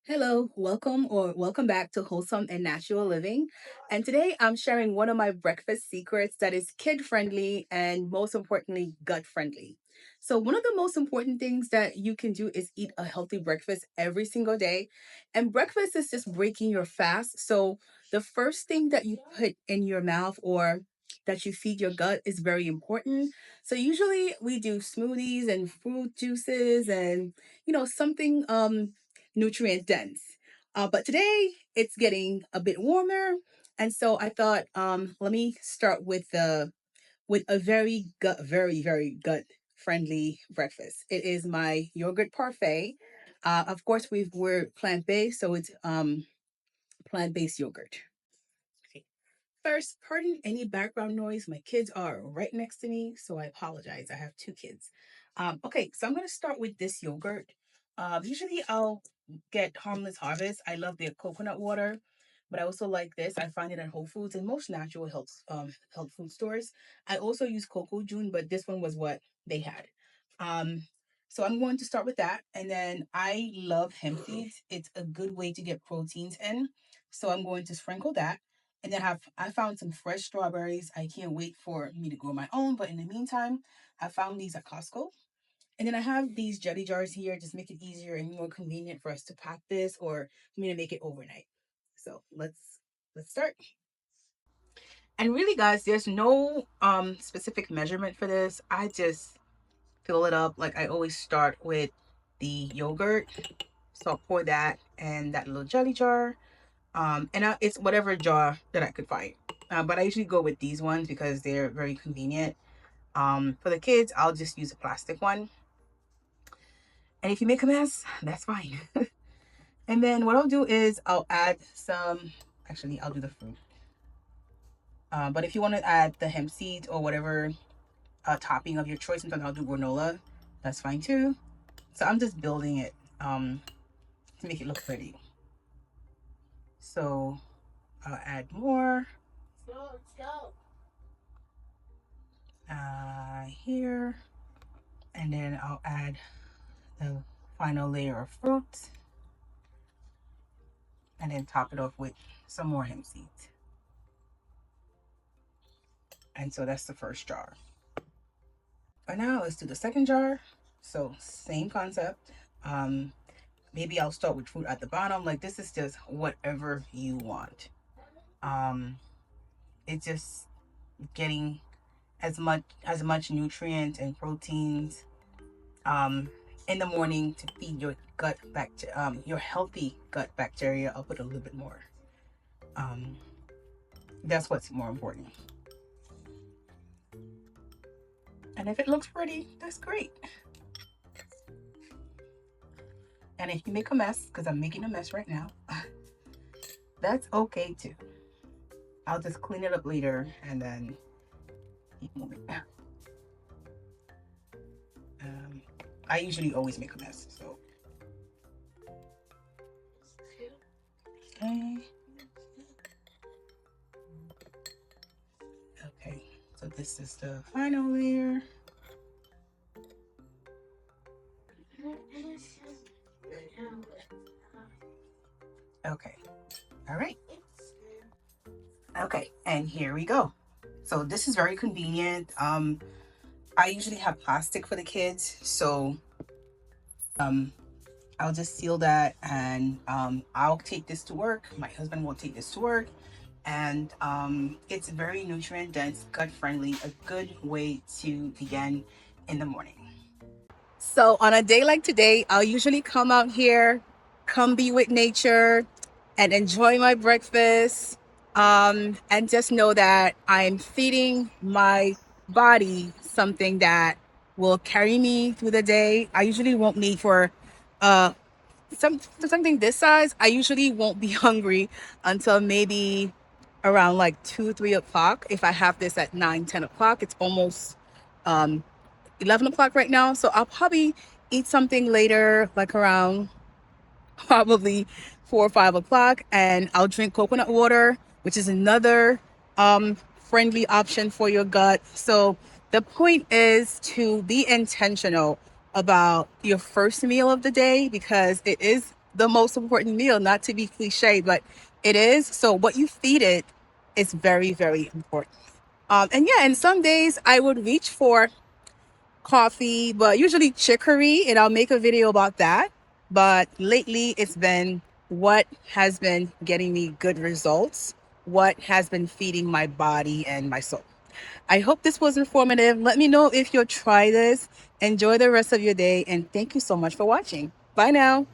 Hello, welcome back to Wholesome and Natural Living. And today I'm sharing one of my breakfast secrets that is kid friendly and most importantly, gut friendly. So, one of the most important things that you can do is eat a healthy breakfast every single day. And breakfast is just breaking your fast. So, the first thing that you put in your mouth or that you feed your gut is very important. So usually we do smoothies and fruit juices and something nutrient dense. But today it's getting a bit warmer, and so I thought, let me start with a very gut friendly breakfast. It is my yogurt parfait. Of course, we're plant based, so it's plant based yogurt. Okay. First, pardon any background noise. My kids are right next to me, so I apologize. I have two kids. Okay, so I'm going to start with this yogurt. Usually, I'll get Harmless Harvest. I love their coconut water, but I also like this. I find it at Whole Foods and most natural health food stores. I also use Cocoa June, but this one was what they had. Um, so I'm going to start with that, and then I love hemp seeds. It's a good way to get proteins in, so I'm going to sprinkle that. And then I found some fresh strawberries. I can't wait for me to grow my own. But in the meantime, I found these at Costco. And then I have these jelly jars here, just make it easier and more convenient for us to pack this or for me to make it overnight. So let's start. And really, guys, there's no specific measurement for this. I just fill it up. Like I always start with the yogurt. So I'll pour that in that little jelly jar. It's whatever jar that I could find. But I usually go with these ones because they're very convenient. For the kids, I'll just use a plastic one. And if you make a mess, that's fine. And then what I'll do is I'll add some, actually, I'll do the fruit. But if you want to add the hemp seeds or whatever topping of your choice, sometimes I'll do granola. That's fine too. So I'm just building it to make it look pretty. So I'll add more. Let's go. Here. And then I'll add the final layer of fruit. And then top it off with some more hemp seeds. And so that's the first jar. But now let's do the second jar. So same concept. Maybe I'll start with fruit at the bottom. Like this is just whatever you want. It's just getting as much nutrients and proteins in the morning to feed your gut your healthy gut bacteria. I'll put a little bit more. That's what's more important. And if it looks pretty, that's great. And if you make a mess, because I'm making a mess right now, that's okay too. I'll just clean it up later and then keep moving. I usually always make a mess, so. Okay. Okay, so this is the final layer. Okay, all right. Okay, and here we go. So this is very convenient. I usually have plastic for the kids, so I'll just seal that and I'll take this to work. My husband will take this to work. And it's very nutrient dense, gut friendly, a good way to begin in the morning. So on a day like today, I'll usually come out here, come be with nature, and enjoy my breakfast. And just know that I'm feeding my body something that will carry me through the day. I usually won't need for uh, something this size. I usually won't be hungry until maybe around like 2, 3 o'clock. If I have this at 9, 10 o'clock, it's almost um, 11 o'clock right now. So I'll probably eat something later, like around probably 4 or 5 o'clock, and I'll drink coconut water, which is another friendly option for your gut. So the point is to be intentional about your first meal of the day because it is the most important meal, not to be cliche, but it is. So what you feed it is very, very important. And yeah, and some days I would reach for coffee, but usually chicory, and I'll make a video about that. But lately, it's been what has been getting me good results, what has been feeding my body and my soul. I hope this was informative. Let me know if you'll try this. Enjoy the rest of your day, and thank you so much for watching. Bye now.